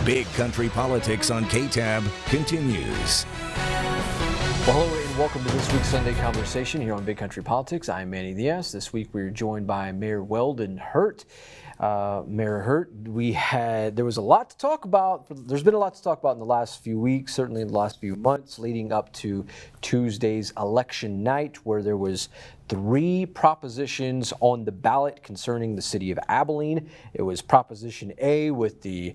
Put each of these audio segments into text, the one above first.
Big Country Politics on KTAB continues. Well, hello and welcome to this week's Sunday Conversation here on Big Country Politics. I'm Manny Diaz. This week we're joined by Mayor Weldon Hurt. Mayor Hurt, there was a lot to talk about. There's been a lot to talk about in the last few weeks, certainly in the last few months, leading up to Tuesday's election night, where there was 3 propositions on the ballot concerning the city of Abilene. It was Proposition A with the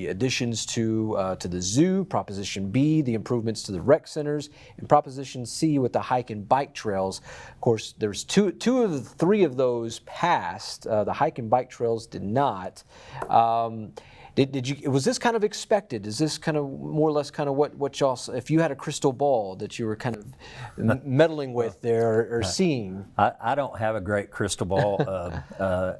additions to the zoo, Proposition B, the improvements to the rec centers, and Proposition C with the hike and bike trails. Of course, there's two of the 3 of those passed. The hike and bike trails did not. Was this kind of expected? Is this kind of more or less kind of what y'all, if you had a crystal ball that you were kind of meddling with there or seeing? I don't have a great crystal ball.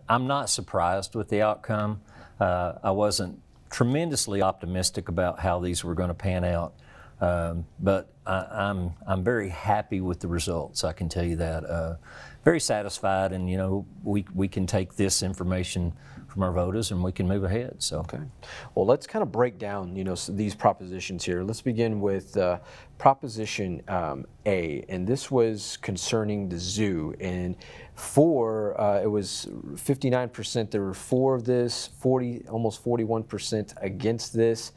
I'm not surprised with the outcome. I wasn't tremendously optimistic about how these were going to pan out, but I'm very happy with the results. I can tell you that. Very satisfied, and you know we can take this information from our voters and we can move ahead. So okay, well, let's kind of break down these propositions here. Let's begin with Proposition A, and this was concerning the zoo. And it was 59%. There were 4 of this, almost 41% against this.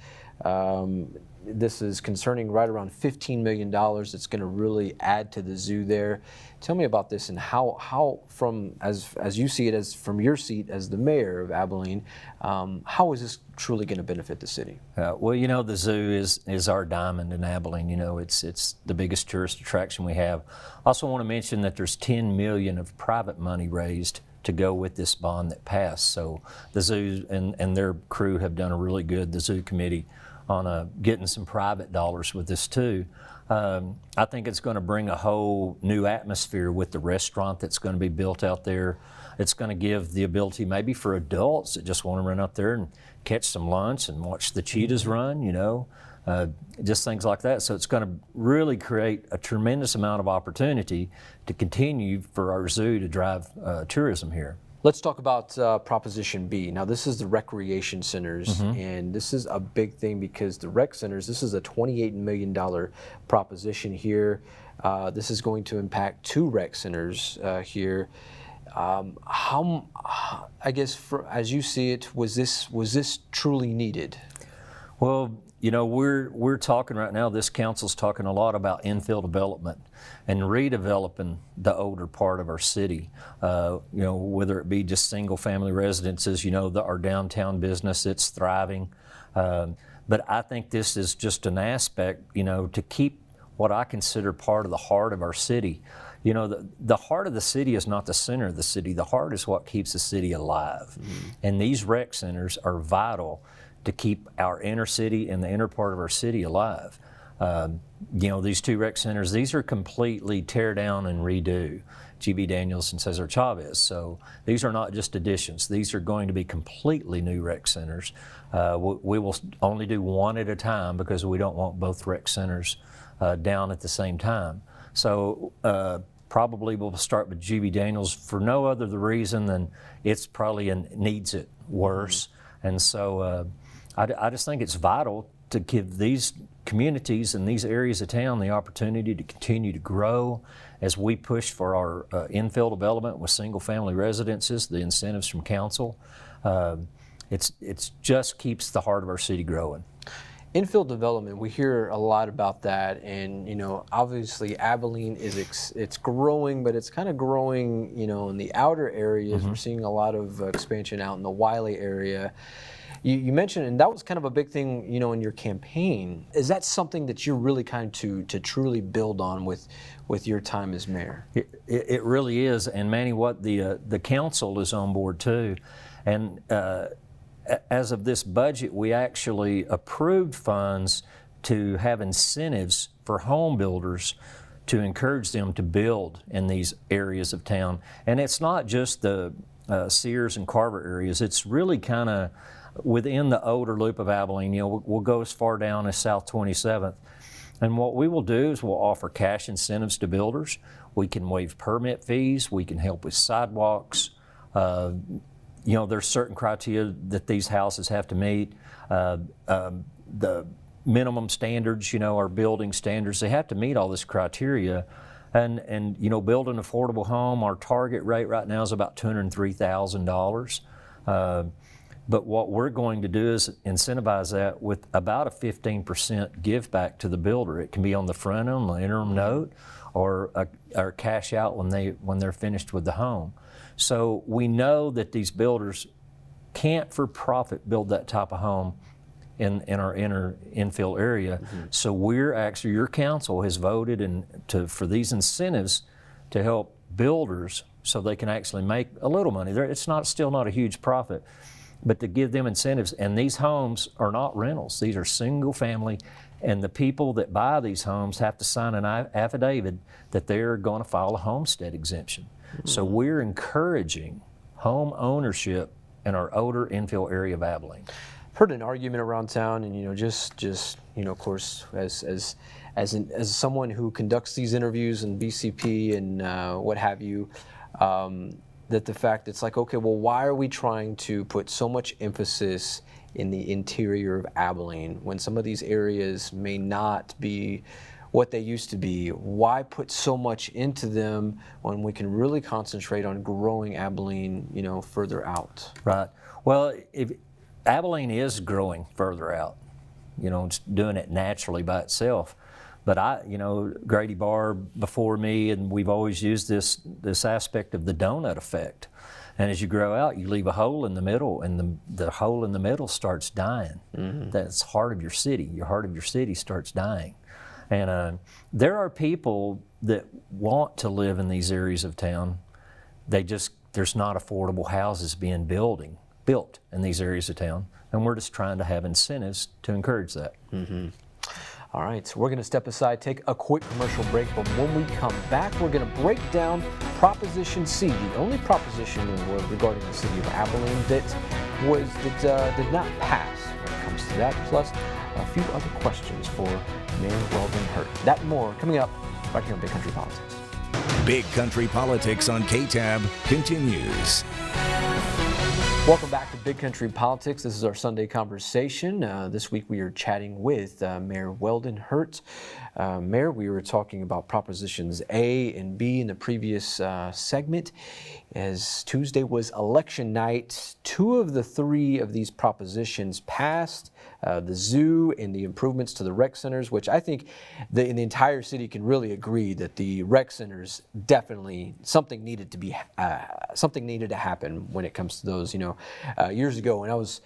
This is concerning right around $15 million. It's going to really add to the zoo there. Tell me about this and how from as you see it, as from your seat as the mayor of Abilene, how is this truly going to benefit the city? Well, you know, the zoo is our diamond in Abilene. You know, it's the biggest tourist attraction we have. Also want to mention that there's $10 million of private money raised to go with this bond that passed. So the zoo and their crew have done a really good, the zoo committee, on getting some private dollars with this too. I think it's going to bring a whole new atmosphere with the restaurant that's going to be built out there. It's going to give the ability maybe for adults that just want to run up there and catch some lunch and watch the cheetahs run, you know, just things like that. So it's going to really create a tremendous amount of opportunity to continue for our zoo to drive tourism here. Let's talk about Proposition B. Now, this is the recreation centers, and this is a big thing because the rec centers, this is a $28 million proposition here. This is going to impact 2 rec centers here. How, I guess, as you see it, was this truly needed? Well, you know, we're talking right now, this council's talking a lot about infill development and redeveloping the older part of our city. You know, whether it be just single family residences, you know, our downtown business, it's thriving. But I think this is just an aspect, you know, to keep what I consider part of the heart of our city. You know, the heart of the city is not the center of the city. The heart is what keeps the city alive. And these rec centers are vital to keep our inner city and the inner part of our city alive. You know, these 2 rec centers, these are completely tear down and redo, G.B. Daniels and Cesar Chavez. So these are not just additions. These are going to be completely new rec centers. We will only do 1 at a time because we don't want both rec centers down at the same time. So probably we'll start with G.B. Daniels for no other reason than it's probably needs it worse. And so I just think it's vital to give these communities and these areas of town the opportunity to continue to grow as we push for our infill development with single family residences, the incentives from council. It's just keeps the heart of our city growing. Infill development, we hear a lot about that, and you know, obviously Abilene it's growing, but it's kind of growing, you know, in the outer areas. We're seeing a lot of expansion out in the Wiley area. You mentioned, and that was kind of a big thing, you know, in your campaign. Is that something that you're really kind of to truly build on with your time as mayor? It really is, and Manny, what the council is on board too, and as of this budget, we actually approved funds to have incentives for home builders to encourage them to build in these areas of town. And it's not just the Sears and Carver areas, it's really kind of within the older loop of Abilene. You know, we'll go as far down as South 27th. And what we will do is we'll offer cash incentives to builders. We can waive permit fees. We can help with sidewalks, there's certain criteria that these houses have to meet. The minimum standards, our building standards, they have to meet all this criteria. And build an affordable home, our target rate right now is about $203,000. But what we're going to do is incentivize that with about a 15% give back to the builder. It can be on the front end, the interim note, or cash out when they're finished with the home. So we know that these builders can't for profit build that type of home in our inner infill area. So we're actually, your council has voted for these incentives to help builders so they can actually make a little money. It's still not a huge profit, but to give them incentives. And these homes are not rentals. These are single family, and the people that buy these homes have to sign an affidavit that they're going to file a homestead exemption. So we're encouraging home ownership in our older infill area of Abilene. Heard an argument around town, and just of course, as someone who conducts these interviews and BCP and what have you, that the fact it's like, okay, well, why are we trying to put so much emphasis in the interior of Abilene when some of these areas may not be what they used to be? Why put so much into them when we can really concentrate on growing Abilene, further out? Right. Well, Abilene is growing further out, it's doing it naturally by itself. But Grady Barr before me, and we've always used this aspect of the donut effect. And as you grow out, you leave a hole in the middle, and the hole in the middle starts dying. That's heart of your city. Your heart of your city starts dying. And there are people that want to live in these areas of town. There's not affordable houses being built in these areas of town, and we're just trying to have incentives to encourage that. All right, so we're going to step aside, take a quick commercial break, but when we come back, we're going to break down Proposition C, the only proposition regarding the city of Abilene that did not pass when it comes to that, plus a few other questions for Mayor Weldon Hurt. That and more coming up right here on Big Country Politics. Big Country Politics on KTAB continues. Welcome back to Big Country Politics. This is our Sunday conversation. This week we are chatting with Mayor Weldon Hurt. Mayor, we were talking about Propositions A and B in the previous segment. As Tuesday was election night, 2 of the 3 of these propositions passed. The zoo and the improvements to the rec centers, which I think in the entire city can really agree that the rec centers definitely something needed to happen when it comes to those. Years ago when I was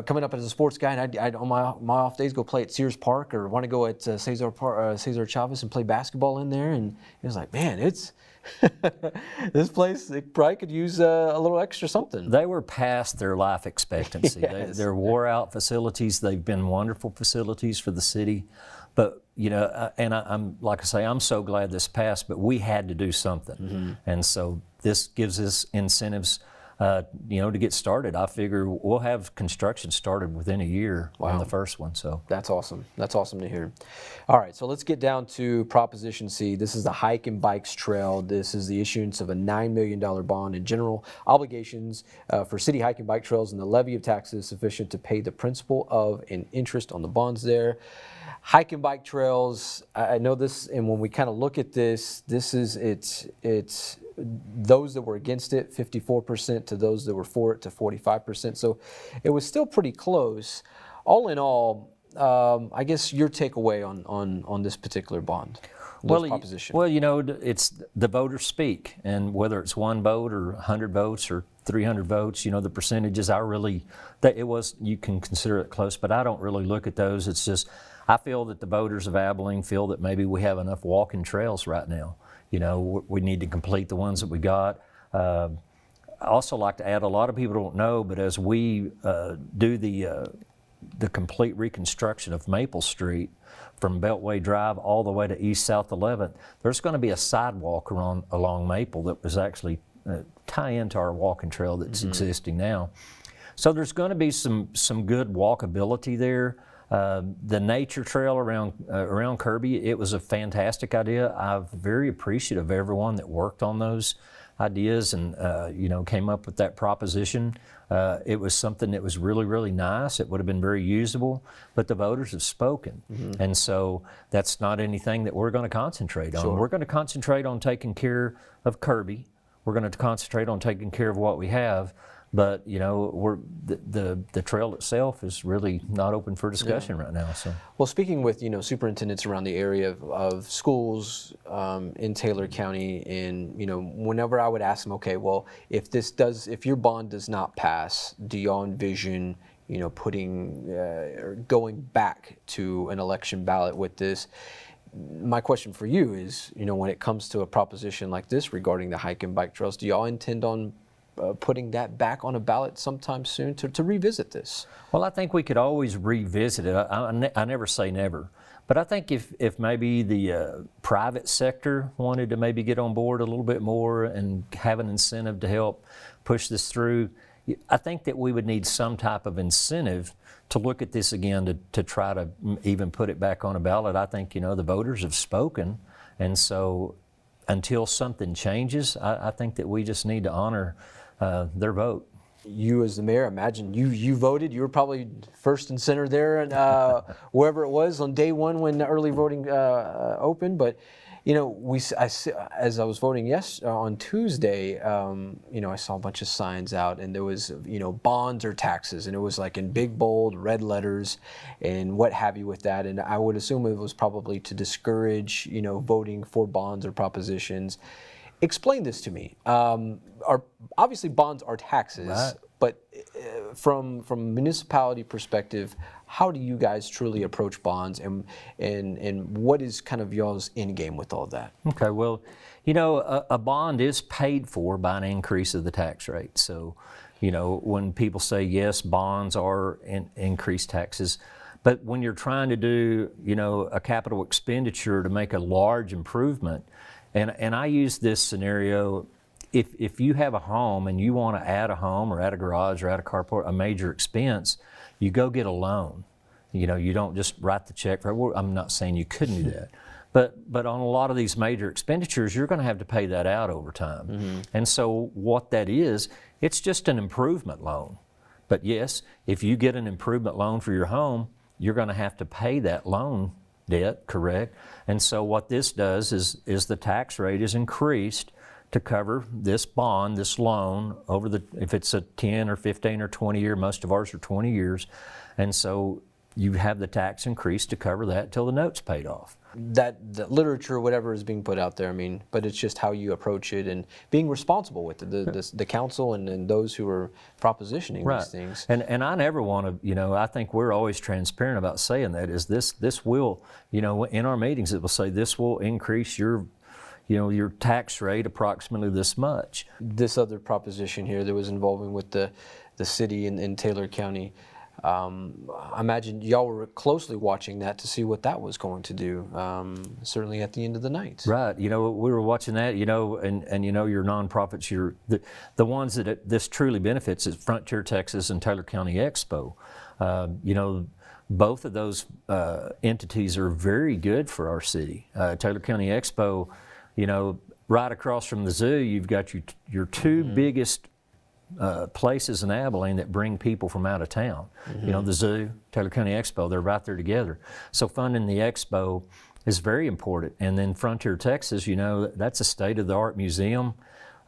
coming up as a sports guy, and I'd on my off days go play at Sears Park or want to go at Cesar Chavez and play basketball in there, and it was like, man, it's this place, it probably could use a little extra something. They were past their life expectancy. Yes. They're wore-out facilities. They've been wonderful facilities for the city. But, I'm like I say, I'm so glad this passed, but we had to do something. And so this gives us incentives to get started. I figure we'll have construction started within a year on the first one. So that's awesome. That's awesome to hear. All right, so let's get down to Proposition C. This is the Hike and Bikes Trail. This is the issuance of a $9 million bond and general obligations for city hike and bike trails, and the levy of taxes sufficient to pay the principal of and interest on the bonds there. Hike and bike trails, I know this, and when we kind of look at this it's those that were against it, 54%, to those that were for it, to 45%. So it was still pretty close. All in all, I guess your takeaway on this particular bond, proposition. Well, it's the voters speak, and whether it's 1 vote or 100 votes or 300 votes, the percentages, you can consider it close, but I don't really look at those. It's just, I feel that the voters of Abilene feel that maybe we have enough walking trails right now. We need to complete the ones that we got. I also like to add, a lot of people don't know, but as we do the complete reconstruction of Maple Street from Beltway Drive all the way to East South 11th, there's going to be a sidewalk along Maple that was actually tie into our walking trail that's existing now. So there's going to be some good walkability there. The nature trail around Kirby, it was a fantastic idea. I'm very appreciative of everyone that worked on those. ideas and came up with that proposition. It was something that was really, really nice. It would have been very usable, but the voters have spoken. And so that's not anything that we're going to concentrate on. Sure. We're going to concentrate on taking care of Kirby. We're going to concentrate on taking care of what we have. But the trail itself is really not open for discussion right now. So, well, speaking with superintendents around the area of schools in Taylor County, and whenever I would ask them, okay, well, if your bond does not pass, do y'all envision putting or going back to an election ballot with this? My question for you is, when it comes to a proposition like this regarding the hike and bike trails, do y'all intend on putting that back on a ballot sometime soon to revisit this? Well, I think we could always revisit it. I never say never. But I think if maybe the private sector wanted to maybe get on board a little bit more and have an incentive to help push this through, I think that we would need some type of incentive to look at this again to try to even put it back on a ballot. I think, the voters have spoken, and so until something changes, I think that we just need to honor their vote. You as the mayor, imagine you voted. You were probably first and center there, and wherever it was on day one when the early voting opened. But as I was voting on Tuesday, I saw a bunch of signs out, and there was bonds or taxes, and it was like in big bold red letters, and what have you with that. And I would assume it was probably to discourage voting for bonds or propositions. Explain this to me. Obviously bonds are taxes, right, but from municipality perspective, how do you guys truly approach bonds, and what is kind of y'all's end game with all that? Okay, well, a bond is paid for by an increase of the tax rate. So, when people say yes, bonds are increased taxes, but when you're trying to do, a capital expenditure to make a large improvement, and I use this scenario, if you have a home and you want to add a home or add a garage or add a carport, a major expense, you go get a loan. You don't just write the check for it. I'm not saying you couldn't do that. But on a lot of these major expenditures, you're going to have to pay that out over time. And so what that is, it's just an improvement loan. But yes, if you get an improvement loan for your home, you're going to have to pay that loan debt, correct? And so what this does is the tax rate is increased to cover this bond, this loan, if it's a 10 or 15 or 20 year, most of ours are 20 years. And so you have the tax increase to cover that till the note's paid off. The literature, whatever is being put out there, but it's just how you approach it and being responsible with it, the council and those who are propositioning right. these things. And I never want to, I think we're always transparent about saying that, is this will, in our meetings it will say this will increase your tax rate approximately this much. This other proposition here that was involving with the city in Taylor County, I imagine y'all were closely watching that to see what that was going to do, certainly at the end of the night. Right. We were watching that, and your nonprofits, the ones that this truly benefits is Frontier Texas and Taylor County Expo. Both of those entities are very good for our city. Taylor County Expo, right across from the zoo, you've got your two biggest places in Abilene that bring people from out of town. The zoo, Taylor County Expo, they're right there together. So funding the expo is very important. And then Frontier Texas, that's a state-of-the-art museum.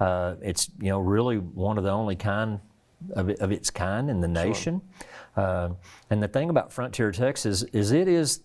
It's really one of the only kind of its kind in the nation. Sure. And the thing about Frontier Texas is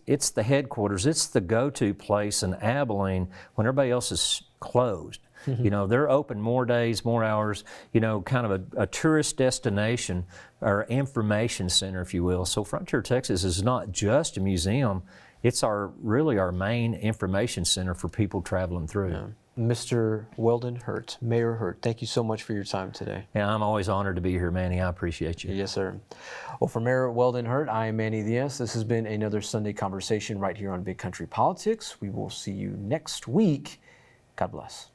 it's the headquarters, it's the go-to place in Abilene when everybody else is closed. They're open more days, more hours, kind of a tourist destination or information center, if you will. So Frontier Texas is not just a museum, it's really our main information center for people traveling through. Yeah. Mr. Weldon Hurt, Mayor Hurt, thank you so much for your time today. Yeah, I'm always honored to be here, Manny. I appreciate you. Yes, sir. Well, for Mayor Weldon Hurt, I am Manny Diaz. This has been another Sunday Conversation right here on Big Country Politics. We will see you next week. God bless.